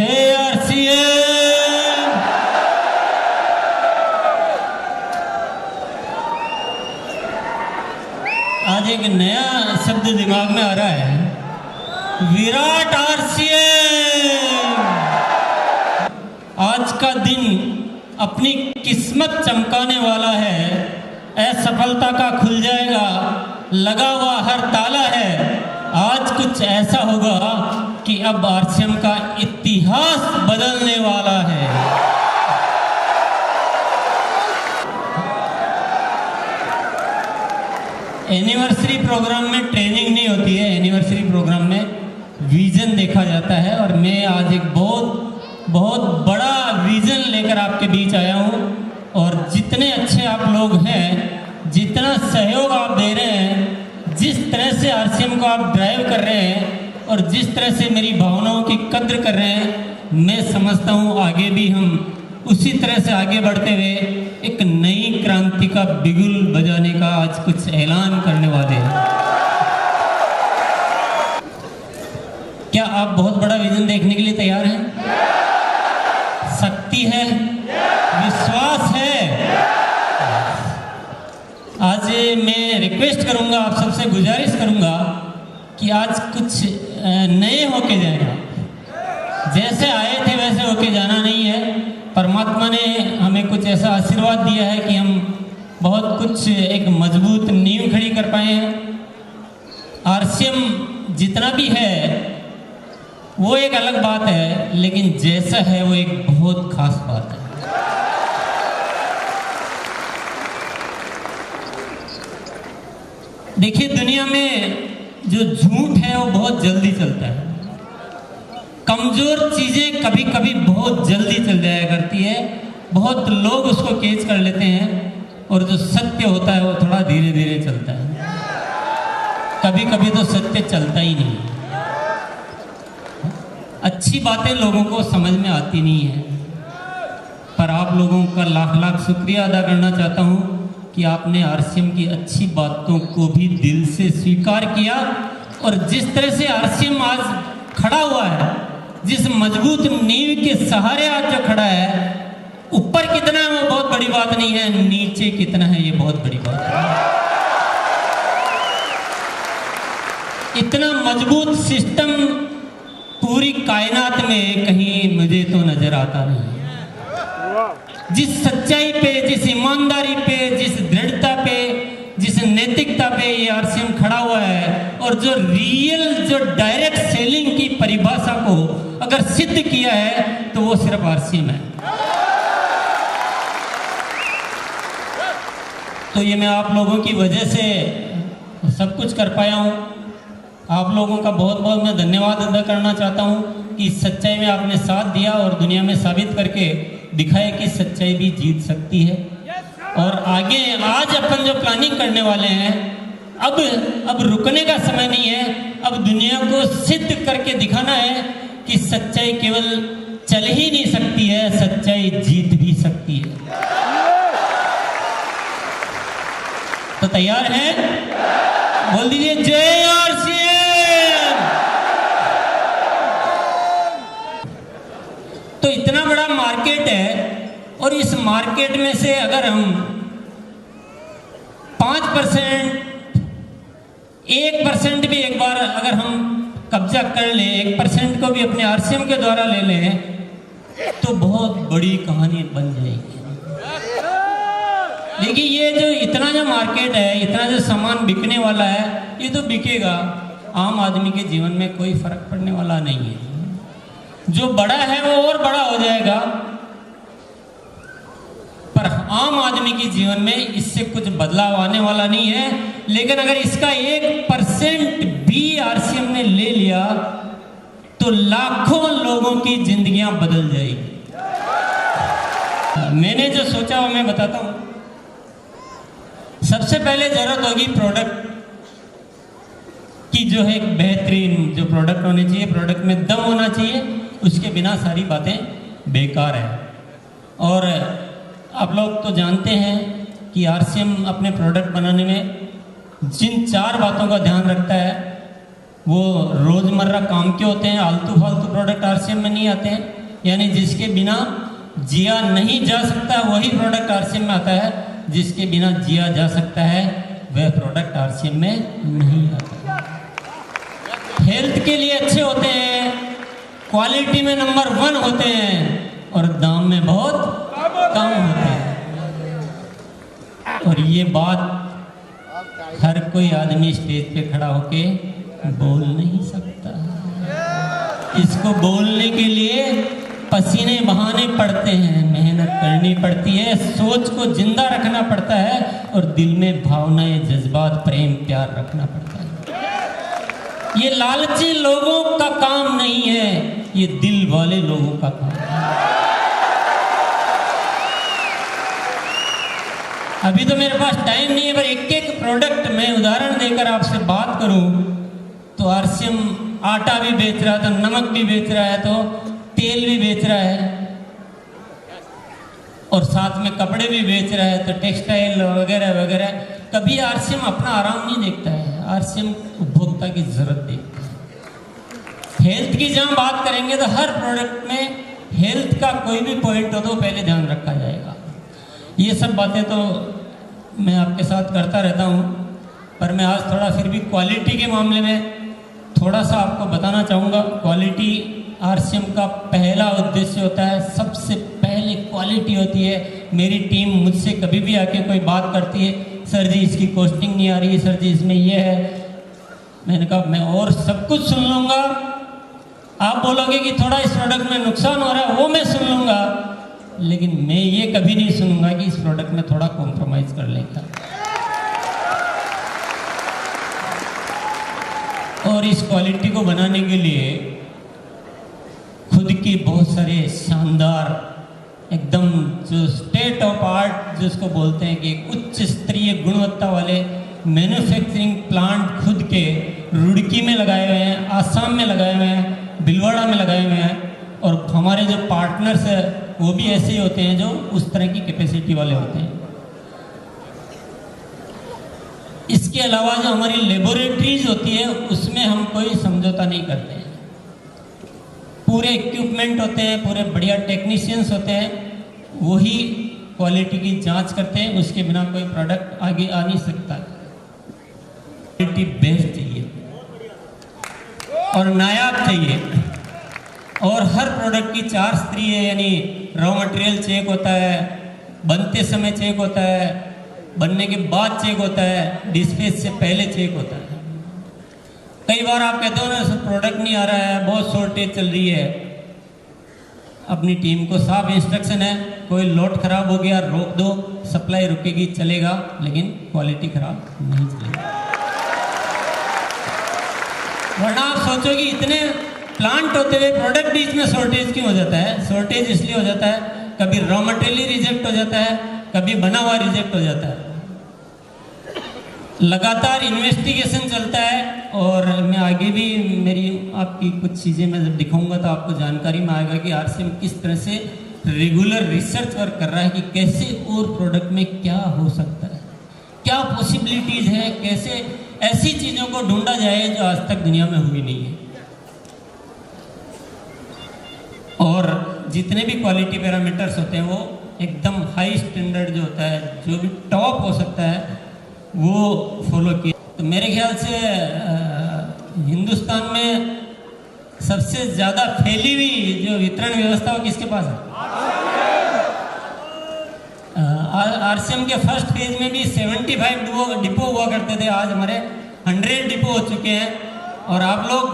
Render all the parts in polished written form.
जय आरसीएम। आज एक नया शब्द दिमाग में आ रहा है, विराट आरसीएम। आज का दिन अपनी किस्मत चमकाने वाला है, असफलता का खुल जाएगा लगा हुआ हर ताला है। आज कुछ ऐसा होगा कि अब आरसीएम का इतिहास बदलने वाला है। एनिवर्सरी प्रोग्राम में ट्रेनिंग नहीं होती है, एनिवर्सरी प्रोग्राम में विजन देखा जाता है। और मैं आज एक बहुत बड़ा विजन लेकर आपके बीच आया हूँ। और जितने अच्छे आप लोग हैं, जितना सहयोग आप दे रहे हैं, जिस तरह से आरसीएम को आप ड्राइव कर रहे हैं और जिस तरह से मेरी भावनाओं की कद्र कर रहे हैं, मैं समझता हूँ आगे भी हम उसी तरह से आगे बढ़ते हुए एक नई क्रांति का बिगुल बजाने का आज कुछ ऐलान करने वाले हैं। क्या आप बहुत बड़ा विजन देखने के लिए तैयार हैं? शक्ति है, विश्वास है। आज मैं रिक्वेस्ट करूंगा, आप सबसे गुजारिश करूंगा कि आज कुछ नए होके जाएगा। जैसे आए थे वैसे होके जाना नहीं है। परमात्मा ने हमें कुछ ऐसा आशीर्वाद दिया है कि हम बहुत कुछ एक मजबूत नींव खड़ी कर पाए हैं। आरसीएम जितना भी है वो एक अलग बात है, लेकिन जैसा है वो एक बहुत खास बात है। देखिए, दुनिया में जो झूठ है वो बहुत जल्दी चलता है। कमजोर चीजें कभी कभी बहुत जल्दी चल जाया करती है, बहुत लोग उसको कैच कर लेते हैं। और जो सत्य होता है वो थोड़ा धीरे धीरे चलता है। कभी कभी तो सत्य चलता ही नहीं। अच्छी बातें लोगों को समझ में आती नहीं है। पर आप लोगों का लाख लाख शुक्रिया अदा करना चाहता हूँ कि आपने आरसीएम की अच्छी बातों को भी दिल से स्वीकार किया। और जिस तरह से आरसीएम आज खड़ा हुआ है, जिस मजबूत नींव के सहारे आज जो खड़ा है, ऊपर कितना है वो बहुत बड़ी बात नहीं है, नीचे कितना है ये बहुत बड़ी बात है। इतना मजबूत सिस्टम पूरी कायनात में कहीं मुझे तो नजर आता नहीं। जिस सच्चाई पे, जिस ईमानदारी पे, जिस दृढ़ता पे, जिस नैतिकता पे ये आरसीएम खड़ा हुआ है, और जो रियल, जो डायरेक्ट सेलिंग की परिभाषा को अगर सिद्ध किया है तो वो सिर्फ आरसीएम है। तो ये मैं आप लोगों की वजह से सब कुछ कर पाया हूँ। आप लोगों का बहुत बहुत मैं धन्यवाद अदा करना चाहता हूँ कि सच्चाई में आपने साथ दिया और दुनिया में साबित करके दिखाया कि सच्चाई भी जीत सकती है। और आगे आज अपन जो प्लानिंग करने वाले हैं, अब रुकने का समय नहीं है। अब दुनिया को सिद्ध करके दिखाना है कि सच्चाई केवल चल ही नहीं सकती है, सच्चाई जीत भी सकती है। तो तैयार हैं? बोल दीजिए जय आरसीएम। तो इतना बड़ा मार्केट है, और इस मार्केट में से अगर हम 5%, 1% भी एक बार अगर हम कब्जा कर लें, 1% को भी अपने आरसीएम के द्वारा ले लें, तो बहुत बड़ी कहानी बन जाएगी। देखिए, ये जो इतना जो मार्केट है, इतना जो सामान बिकने वाला है, ये तो बिकेगा। आम आदमी के जीवन में कोई फर्क पड़ने वाला नहीं है। जो बड़ा है वो और बड़ा हो जाएगा, पर आम आदमी के जीवन में इससे कुछ बदलाव आने वाला नहीं है। लेकिन अगर इसका 1% भी आरसीएम ने ले लिया तो लाखों लोगों की जिंदगियां बदल जाएगी। मैंने जो सोचा वो मैं बताता हूं। सबसे पहले जरूरत होगी प्रोडक्ट की, जो है एक बेहतरीन जो प्रोडक्ट होने चाहिए, प्रोडक्ट में दम होना चाहिए। उसके बिना सारी बातें बेकार है। और आप लोग तो जानते हैं कि आरसीएम अपने प्रोडक्ट बनाने में जिन 4 बातों का ध्यान रखता है वो रोज़मर्रा काम के होते हैं। आलतू फालतू प्रोडक्ट आरसीएम में नहीं आते हैं। यानी जिसके बिना जिया नहीं जा सकता वही प्रोडक्ट आरसीएम में आता है, जिसके बिना जिया जा सकता है वह प्रोडक्ट आरसीएम में नहीं आता है। हेल्थ के लिए अच्छे होते हैं, क्वालिटी में नंबर 1 होते हैं और दाम में बहुत कम होते हैं। और ये बात हर कोई आदमी स्टेज पे खड़ा होके बोल नहीं सकता। इसको बोलने के लिए पसीने बहाने पड़ते हैं, मेहनत करनी पड़ती है, सोच को जिंदा रखना पड़ता है और दिल में भावनाएं, जज्बात, प्रेम, प्यार रखना पड़ता है। ये लालची लोगों का काम नहीं है, ये दिल वाले लोगों का काम है। अभी तो मेरे पास टाइम नहीं है, पर एक एक प्रोडक्ट मैं उदाहरण देकर आपसे बात करूं तो आरसीएम आटा भी बेच रहा है, तो नमक भी बेच रहा है, तो तेल भी बेच रहा है और साथ में कपड़े भी बेच रहा है, तो टेक्सटाइल वगैरह वगैरह। कभी आरसीएम अपना आराम नहीं देखता है, आरसीएम उपभोक्ता की जरूरत देखता है। हेल्थ की जब बात करेंगे तो हर प्रोडक्ट में हेल्थ का कोई भी पॉइंट हो तो पहले ध्यान रखा जाएगा। ये सब बातें तो मैं आपके साथ करता रहता हूँ, पर मैं आज थोड़ा फिर भी क्वालिटी के मामले में थोड़ा सा आपको बताना चाहूँगा। क्वालिटी आरसीएम का पहला उद्देश्य होता है, सबसे पहले क्वालिटी होती है। मेरी टीम मुझसे कभी भी आके कोई बात करती है, सर जी इसकी कॉस्टिंग नहीं आ रही है, सर जी इसमें ये है, मैंने कहा मैं और सब कुछ सुन लूँगा, आप बोलोगे कि थोड़ा इस प्रोडक्ट में नुकसान हो रहा है वो मैं सुन लूँगा, लेकिन मैं ये कभी नहीं सुनूंगा कि इस प्रोडक्ट में थोड़ा कॉम्प्रोमाइज़ कर लेगा। और इस क्वालिटी को बनाने के लिए खुद की बहुत सारे शानदार एकदम जो स्टेट ऑफ आर्ट जिसको बोलते हैं कि उच्च स्तरीय गुणवत्ता वाले मैन्युफैक्चरिंग प्लांट खुद के रुड़की में लगाए हुए हैं, आसाम में लगाए हुए हैं, भिलवाड़ा में लगाए हुए हैं। और हमारे जो पार्टनर्स हैं वो भी ऐसे ही होते हैं जो उस तरह की कैपेसिटी वाले होते हैं। इसके अलावा जो हमारी लेबोरेटरीज होती है उसमें हम कोई समझौता नहीं करते हैं। पूरे इक्विपमेंट होते हैं, पूरे बढ़िया टेक्नीशियंस होते हैं, वही क्वालिटी की जांच करते हैं, उसके बिना कोई प्रोडक्ट आगे आ नहीं सकता। क्वालिटी बेस्ट चाहिए और नायाब चाहिए। और हर प्रोडक्ट की 4 स्तरीय है, यानी रॉ मटेरियल चेक होता है, बनते समय चेक होता है, बनने के बाद चेक होता है, डिस्पैच से पहले चेक होता है। कई बार आप कहते हो ना प्रोडक्ट नहीं आ रहा है, बहुत शॉर्टेज चल रही है, अपनी टीम को साफ इंस्ट्रक्शन है, कोई लॉट खराब हो गया रोक दो, सप्लाई रुकेगी चलेगा, लेकिन क्वालिटी खराब नहीं चलेगी। वरना आप सोचो कि इतने प्लांट होते हुए प्रोडक्ट बीच में शॉर्टेज क्यों हो जाता है? शॉर्टेज इसलिए हो जाता है, कभी रॉ मटेरियल रिजेक्ट हो जाता है, कभी बना हुआ रिजेक्ट हो जाता है। लगातार इन्वेस्टिगेशन चलता है और मैं आगे भी मेरी आपकी कुछ चीज़ें मैं जब दिखाऊंगा तो आपको जानकारी में आएगा कि आरसीएम किस तरह से रेगुलर रिसर्च वर्क कर रहा है कि कैसे और प्रोडक्ट में क्या हो सकता है, क्या पॉसिबिलिटीज़ है, कैसे ऐसी चीज़ों को ढूंढा जाए जो आज तक दुनिया में हुई नहीं है। और जितने भी क्वालिटी पैरामीटर्स होते हैं वो एकदम हाई स्टैंडर्ड जो होता है, जो भी टॉप हो सकता है वो फॉलो किया। तो मेरे ख्याल से हिंदुस्तान में सबसे ज़्यादा फैली हुई जो वितरण व्यवस्था वो किसके पास है? आरसीएम के फर्स्ट फेज में भी 75 डिपो हुआ करते थे, आज हमारे 100 डिपो हो चुके हैं। और आप लोग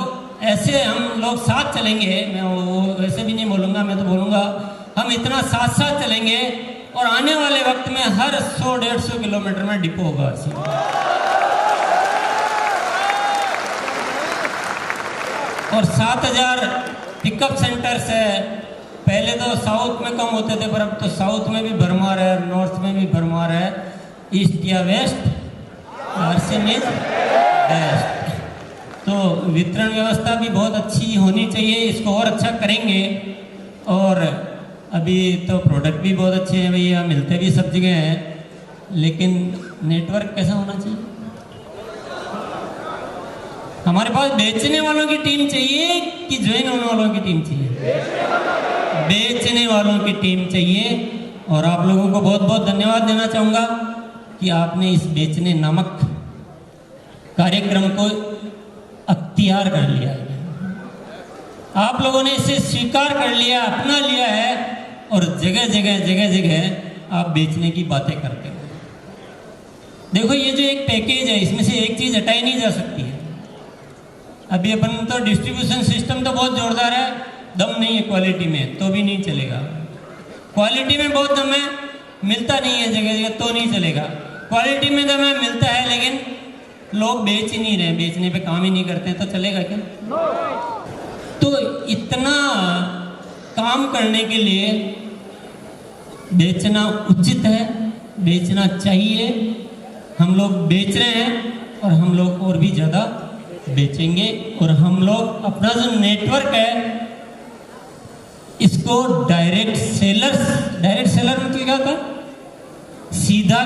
ऐसे हम लोग साथ चलेंगे, मैं वो वैसे भी नहीं बोलूँगा, मैं तो बोलूँगा हम इतना साथ साथ चलेंगे और आने वाले वक्त में हर 100-150 किलोमीटर में डिपो होगा। और 7000 पिकअप सेंटर्स है। पहले तो साउथ में कम होते थे, पर अब तो साउथ में भी भरमार है, नॉर्थ में भी भरमार है, ईस्ट या वेस्ट, आरसीएम इज बेस्ट। तो वितरण व्यवस्था भी बहुत अच्छी होनी चाहिए, इसको और अच्छा करेंगे। और अभी तो प्रोडक्ट भी बहुत अच्छे हैं भैया, मिलते भी सब जगह हैं, लेकिन नेटवर्क कैसा होना चाहिए? हमारे पास बेचने वालों की टीम चाहिए कि ज्वाइन होने वालों की टीम चाहिए? बेचने वालों की टीम चाहिए। और आप लोगों को बहुत बहुत धन्यवाद देना चाहूँगा कि आपने इस बेचने नामक कार्यक्रम को अख्तियार कर लिया है। आप लोगों ने इसे स्वीकार कर लिया, अपना लिया है और जगह जगह आप बेचने की बातें करते हो। देखो ये जो एक पैकेज है इसमें से एक चीज़ हटाई नहीं जा सकती है। अभी अपन तो डिस्ट्रीब्यूशन सिस्टम तो बहुत जोरदार है, दम नहीं है क्वालिटी में तो भी नहीं चलेगा। क्वालिटी में बहुत दम है, मिलता नहीं है जगह जगह तो नहीं चलेगा। क्वालिटी में दम है, मिलता है लेकिन लोग बेच ही नहीं रहे, बेचने पे काम ही नहीं करते हैं तो चलेगा क्या? तो इतना काम करने के लिए बेचना उचित है, बेचना चाहिए। हम लोग बेच रहे हैं और हम लोग और भी ज़्यादा बेचेंगे। और हम लोग अपना जो नेटवर्क है इसको डायरेक्ट सेलर मतलब क्या होता? सीधा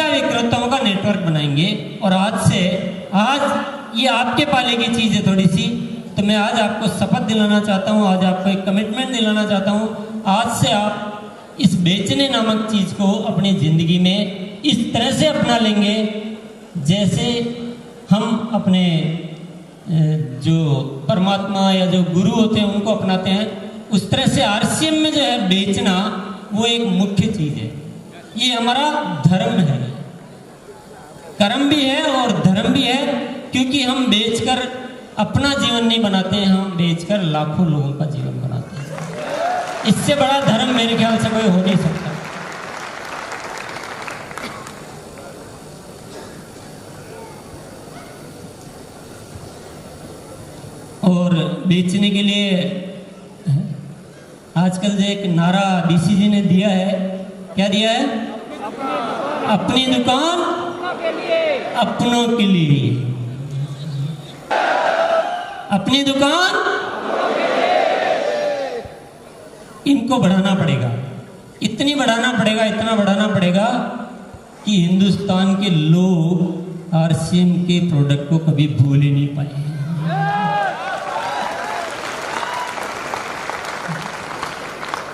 विक्रेताओं का नेटवर्क बनाएंगे। और आज ये आपके पाले की चीज़ है थोड़ी सी, तो मैं आज आपको शपथ दिलाना चाहता हूँ, आज आपको एक कमिटमेंट दिलाना चाहता हूँ। आज से आप इस बेचने नामक चीज़ को अपनी ज़िंदगी में इस तरह से अपना लेंगे जैसे हम अपने जो परमात्मा या जो गुरु होते हैं उनको अपनाते हैं। उस तरह से आरसीएम में जो है बेचना वो एक मुख्य चीज़ है। ये हमारा धर्म है, कर्म भी है और धर्म भी है, क्योंकि हम बेचकर अपना जीवन नहीं बनाते हैं, हम बेचकर लाखों लोगों का जीवन बनाते हैं। इससे बड़ा धर्म मेरे ख्याल से कोई हो नहीं सकता। और बेचने के लिए आजकल जो एक नारा बीसीजी ने दिया है, क्या दिया है? अपनी दुकान अपनों के लिए। अपनी दुकान इनको बढ़ाना पड़ेगा, इतना बढ़ाना पड़ेगा कि हिंदुस्तान के लोग आरसीएम के प्रोडक्ट को कभी भूल ही नहीं पाए।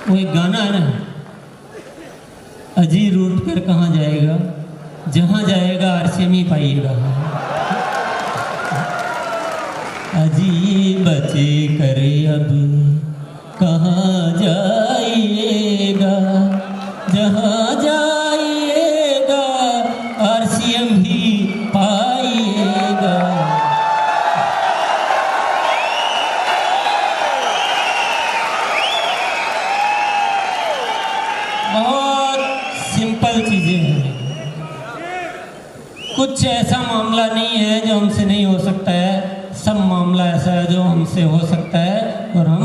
वो एक गाना है ना, अजी रूट कर कहाँ जाएगा, जहाँ जाएगा आरसीएम ही पाइएगा। अजी बचे करे अब कहाँ जाइएगा, जहाँ जाइएगा आरसीएम ही पाइएगा। बहुत सिंपल चीजें हैं, कुछ ऐसा मामला नहीं है जो हमसे नहीं हो सकता है, सब मामला ऐसा है जो हमसे हो सकता है और हम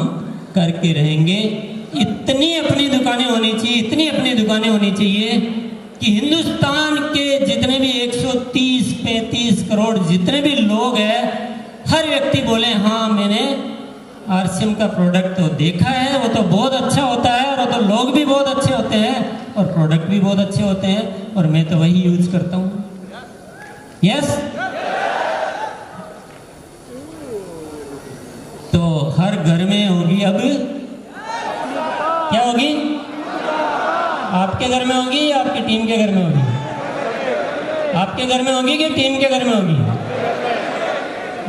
करके रहेंगे। इतनी अपनी दुकानें होनी चाहिए कि हिंदुस्तान के जितने भी 130-35 करोड़ जितने भी लोग हैं, हर व्यक्ति बोले हाँ मैंने आरसीएम का प्रोडक्ट तो देखा है, वो तो बहुत अच्छा होता है और वो तो लोग भी बहुत अच्छे होते हैं और प्रोडक्ट भी बहुत अच्छे होते हैं और मैं तो वही यूज करता हूँ। यस, तो हर घर में होगी अब, क्या होगी? आपके घर में होगी या आपकी टीम के घर में होगी? आपके घर में होगी कि टीम के घर में होगी?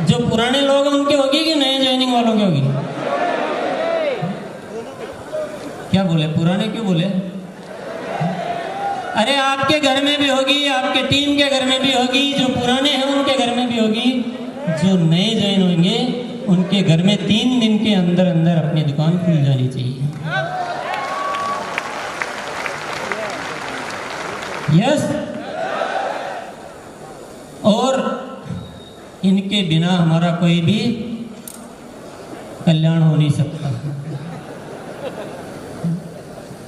जो पुराने लोग हैं उनके होगी कि नए ज्वाइनिंग वालों के होगी? क्या बोले, पुराने क्यों बोले? अरे आपके घर में भी होगी, आपके टीम के घर में भी होगी, जो पुराने हैं उनके घर में भी होगी, जो नए ज्वाइन होंगे उनके घर में 3 दिन के अंदर अंदर अपनी दुकान खुल जानी चाहिए। यस, और इनके बिना हमारा कोई भी कल्याण हो नहीं सकता।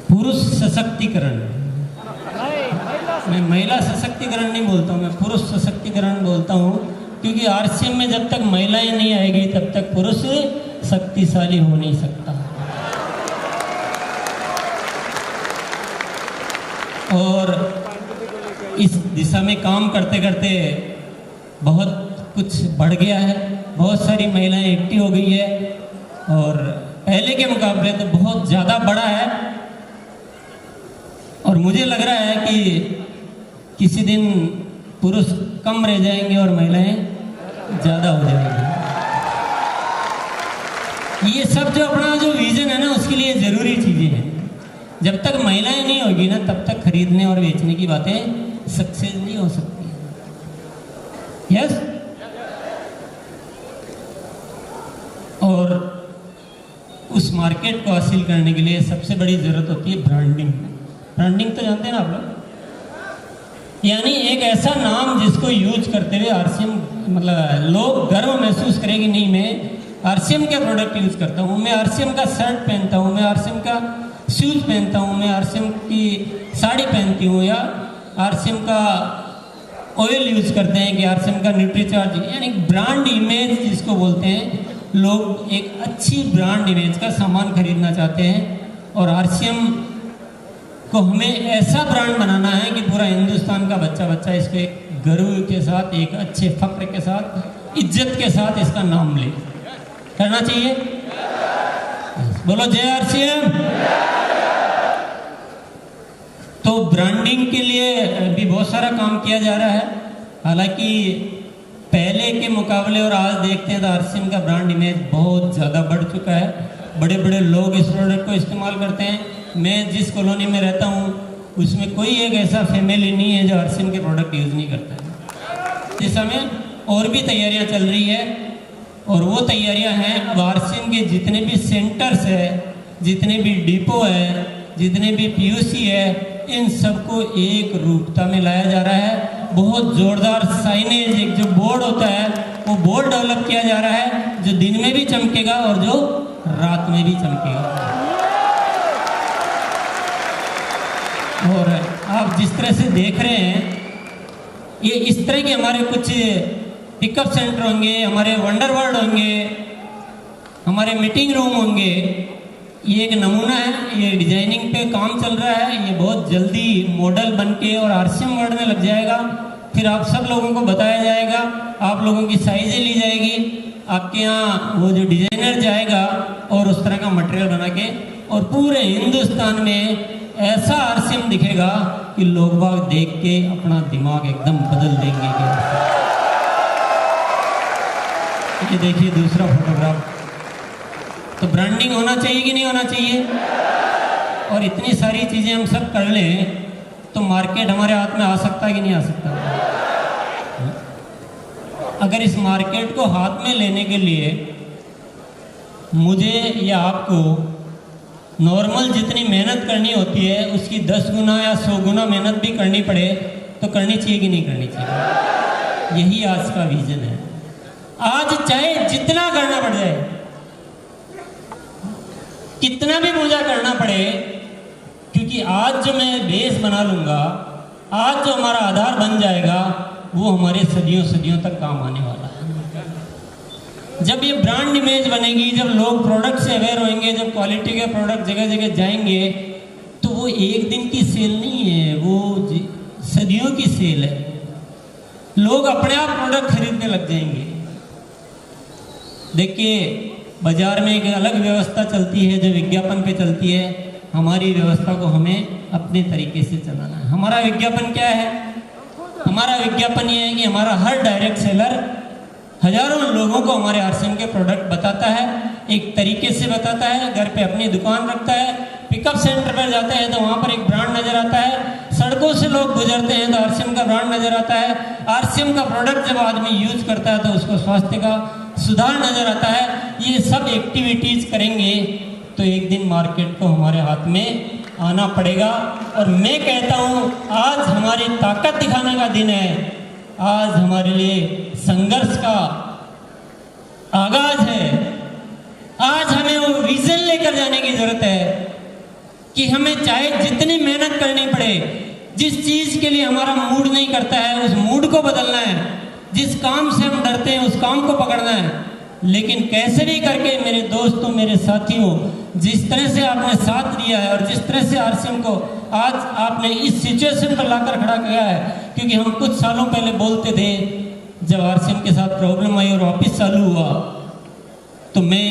पुरुष सशक्तिकरण, मैं महिला सशक्तिकरण नहीं बोलता हूँ, मैं पुरुष सशक्तिकरण बोलता हूँ, क्योंकि आरसीएम में जब तक महिलाएं नहीं आएगी तब तक पुरुष शक्तिशाली हो नहीं सकता। और इस दिशा में काम करते करते बहुत कुछ बढ़ गया है, बहुत सारी महिलाएं एक्टिव हो गई है और पहले के मुकाबले तो बहुत ज़्यादा बड़ा है और मुझे लग रहा है कि किसी दिन पुरुष कम रह जाएंगे और महिलाएं ज़्यादा हो जाएंगी। ये सब जो अपना जो विजन है ना, उसके लिए ज़रूरी चीज़ें हैं। जब तक महिलाएं नहीं होगी ना, तब तक खरीदने और बेचने की बातें सक्सेस नहीं हो सकती। यस। और उस मार्केट को हासिल करने के लिए सबसे बड़ी ज़रूरत होती है ब्रांडिंग। ब्रांडिंग तो जानते हैं ना आप लोग, यानी एक ऐसा नाम जिसको यूज करते हुए आरसीएम मतलब लोग गर्व महसूस करेंगे, नहीं मैं आरसीएम के प्रोडक्ट यूज करता हूँ, मैं आरसीएम का शर्ट पहनता हूँ, मैं आरसीएम का शूज पहनता हूँ, मैं आरसीएम की साड़ी पहनती हूँ, या आरसीएम का ऑयल यूज करते हैं कि आरसीएम का न्यूट्रीचार्ज, यानी ब्रांड इमेज जिसको बोलते हैं। लोग एक अच्छी ब्रांड इमेज का सामान खरीदना चाहते हैं और आरसीएम को हमें ऐसा ब्रांड बनाना है कि पूरा हिंदुस्तान का बच्चा बच्चा इसको एक गर्व के साथ, एक अच्छे फक्र के साथ, इज्जत के साथ इसका नाम ले। करना चाहिए। बोलो जय आरसीएम। तो ब्रांडिंग के लिए भी बहुत सारा काम किया जा रहा है। हालांकि पहले के मुकाबले और आज देखते हैं तो आरसीएम का ब्रांड इमेज बहुत ज़्यादा बढ़ चुका है। बड़े बड़े लोग इस प्रोडक्ट को इस्तेमाल करते हैं। मैं जिस कॉलोनी में रहता हूँ उसमें कोई एक ऐसा फैमिली नहीं है जो आरसीएम के प्रोडक्ट यूज़ नहीं करता है। इस समय और भी तैयारियाँ चल रही है और वो तैयारियां हैं, अब आरसीएम के जितने भी सेंटर्स है, जितने भी डिपो है, जितने भी पीयूसी है, इन सबको एक रूपता में लाया जा रहा है। बहुत जोरदार साइनेज, एक जो बोर्ड होता है वो बोर्ड डेवलप किया जा रहा है जो दिन में भी चमकेगा और जो रात में भी चमकेगा। और आप जिस तरह से देख रहे हैं, ये इस तरह के हमारे कुछ पिकअप सेंटर होंगे, हमारे वंडर वर्ल्ड होंगे, हमारे मीटिंग रूम होंगे। ये एक नमूना है, ये डिजाइनिंग पे काम चल रहा है। ये बहुत जल्दी मॉडल बनके और आरसीएम वर्ल्ड में लग जाएगा। फिर आप सब लोगों को बताया जाएगा, आप लोगों की साइजें ली जाएगी, आपके यहाँ वो जो डिजाइनर जाएगा और उस तरह का मटेरियल बना के, और पूरे हिंदुस्तान में ऐसा आरसीएम दिखेगा कि लोग बाग देख के अपना दिमाग एकदम बदल देंगे। ये देखिए दूसरा फोटोग्राफ। तो ब्रांडिंग होना चाहिए कि नहीं होना चाहिए? और इतनी सारी चीज़ें हम सब कर लें तो मार्केट हमारे हाथ में आ सकता है कि नहीं आ सकता? अगर इस मार्केट को हाथ में लेने के लिए मुझे या आपको नॉर्मल जितनी मेहनत करनी होती है उसकी 10 गुना या 100 गुना मेहनत भी करनी पड़े तो करनी चाहिए कि नहीं करनी चाहिए? यही आज का विजन है। आज चाहे जितना करना पड़ जाए, कितना भी पूजा करना पड़े, क्योंकि आज जो मैं बेस बना लूंगा, आज जो हमारा आधार बन जाएगा, वो हमारे सदियों सदियों तक काम आने वाला है। जब ये ब्रांड इमेज बनेगी, जब लोग प्रोडक्ट से अवेयर होंगे, जब क्वालिटी के प्रोडक्ट जगह जगह जाएंगे, तो वो एक दिन की सेल नहीं है, वो सदियों की सेल है। लोग अपने आप प्रोडक्ट खरीदने लग जाएंगे। देखिए बाजार में एक अलग व्यवस्था चलती है जो विज्ञापन पे चलती है। हमारी व्यवस्था को हमें अपने तरीके से चलाना है। हमारा विज्ञापन क्या है? हमारा विज्ञापन ये है कि हमारा हर डायरेक्ट सेलर हजारों लोगों को हमारे आरसीएम के प्रोडक्ट बताता है, एक तरीके से बताता है। घर पे अपनी दुकान रखता है, पिकअप सेंटर पर जाते हैं तो वहाँ पर एक ब्रांड नजर आता है, सड़कों से लोग गुजरते हैं तो आरसीएम का ब्रांड नजर आता है। आरसीएम का प्रोडक्ट जब आदमी यूज करता है तो उसको स्वास्थ्य का सुधार नजर आता है। ये सब एक्टिविटीज करेंगे तो एक दिन मार्केट को हमारे हाथ में आना पड़ेगा। और मैं कहता हूँ आज हमारी ताकत दिखाने का दिन है, आज हमारे लिए संघर्ष का आगाज है। आज हमें वो विजन लेकर जाने की जरूरत है कि हमें चाहे जितनी मेहनत करनी पड़े, जिस चीज के लिए हमारा मूड नहीं करता है उस मूड को बदलना है, जिस काम से हम डरते हैं उस काम को पकड़ना है। लेकिन कैसे भी करके मेरे दोस्तों, मेरे साथियों, जिस तरह से आपने साथ दिया है और जिस तरह से आरसीएम को आज आपने इस सिचुएशन पर लाकर खड़ा किया है, क्योंकि हम कुछ सालों पहले बोलते थे, जब आरसीएम के साथ प्रॉब्लम आई और वापस चालू हुआ, तो मैं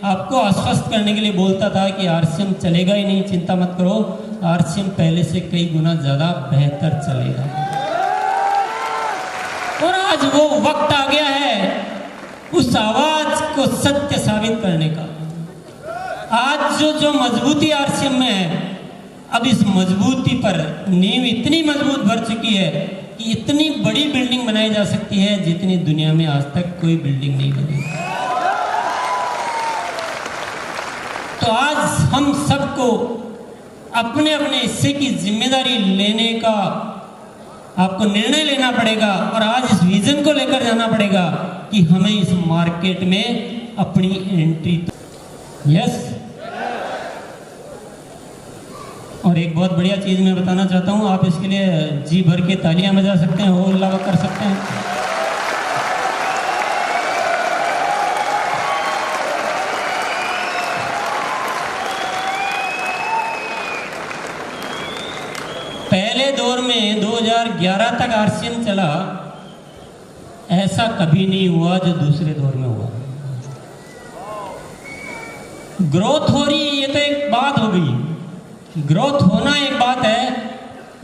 आपको आश्वस्त करने के लिए बोलता था कि आरसीएम चलेगा ही नहीं, चिंता मत करो, आरसीएम पहले से कई गुना ज़्यादा बेहतर चलेगा। और आज वो वक्त आ गया है उस आवाज को सत्य साबित करने का। आज जो मजबूती आरसीएम में है, अब इस मजबूती पर नींव इतनी मजबूत भर चुकी है कि इतनी बड़ी बिल्डिंग बनाई जा सकती है जितनी दुनिया में आज तक कोई बिल्डिंग नहीं बनी। तो आज हम सबको अपने अपने हिस्से की जिम्मेदारी लेने का आपको निर्णय लेना पड़ेगा और आज इस विजन को लेकर जाना पड़ेगा कि हमें इस मार्केट में अपनी एंट्री। यस। और एक बहुत बढ़िया चीज मैं बताना चाहता हूं, आप इसके लिए जी भर के तालियां बजा सकते हैं, हो अल्लाह कर सकते हैं। पहले दौर में 2011 तक आरसीएम चला, ऐसा कभी नहीं हुआ जो दूसरे दौर में हुआ। ग्रोथ हो रही है, ये तो एक बात हो गई, ग्रोथ होना एक बात है,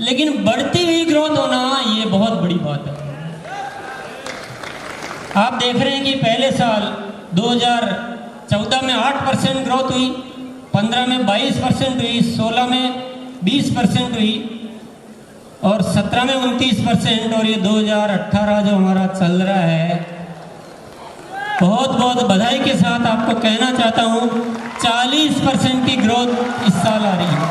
लेकिन बढ़ती हुई ग्रोथ होना ये बहुत बड़ी बात है। आप देख रहे हैं कि पहले साल 2014 में 8% ग्रोथ हुई, 15 में 22% हुई, 16 में 20% हुई और 17 में 29%, और ये 2018 जो हमारा चल रहा है, बहुत बहुत बधाई के साथ आपको कहना चाहता हूं 40% की ग्रोथ इस साल आ रही है।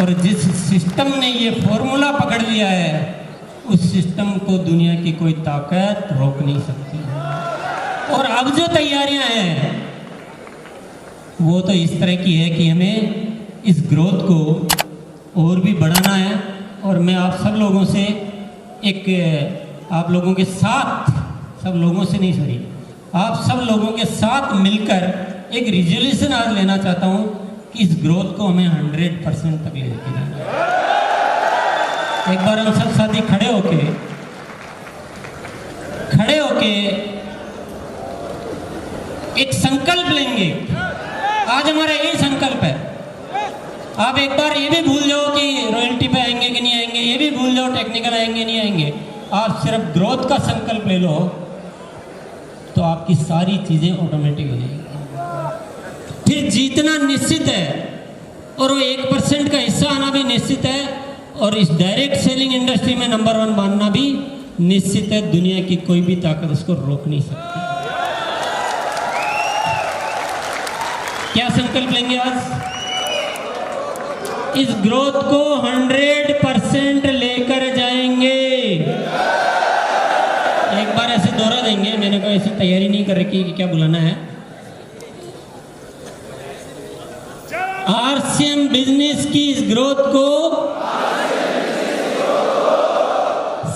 और जिस सिस्टम ने ये फॉर्मूला पकड़ लिया है, उस सिस्टम को दुनिया की कोई ताकत रोक नहीं सकती। और अब जो तैयारियां हैं वो तो इस तरह की है कि हमें इस ग्रोथ को और भी बढ़ाना है। और मैं आप सब लोगों से आप लोगों के साथ, सब लोगों से नहीं सॉरी, आप सब लोगों के साथ मिलकर एक रिजोल्यूशन आज लेना चाहता हूं कि इस ग्रोथ को हमें 100% तक ले लेके जाना है। एक बार हम सब साथी खड़े होके एक संकल्प लेंगे। आज हमारा यही संकल्प है। आप एक बार ये भी भूल जाओ कि रॉयल्टी पे आएंगे कि नहीं आएंगे, ये भी भूल जाओ टेक्निकल आएंगे नहीं आएंगे। आप सिर्फ ग्रोथ का संकल्प ले लो तो आपकी सारी चीजें ऑटोमेटिक हो जाएंगी। फिर जीतना निश्चित है और वो 1% का हिस्सा आना भी निश्चित है, और इस डायरेक्ट सेलिंग इंडस्ट्री में नंबर 1 मानना भी निश्चित है। दुनिया की कोई भी ताकत उसको रोक नहीं सकती। क्या संकल्प लेंगे आज? इस ग्रोथ को 100% लेकर जाएंगे। एक बार ऐसे दोहरा देंगे, मैंने कोई ऐसी तैयारी नहीं कर रखी कि क्या बुलाना है। आरसीएम बिजनेस की इस ग्रोथ को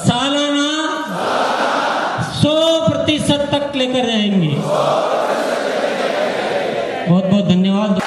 सालाना 100% तक लेकर जाएंगे। बहुत बहुत धन्यवाद।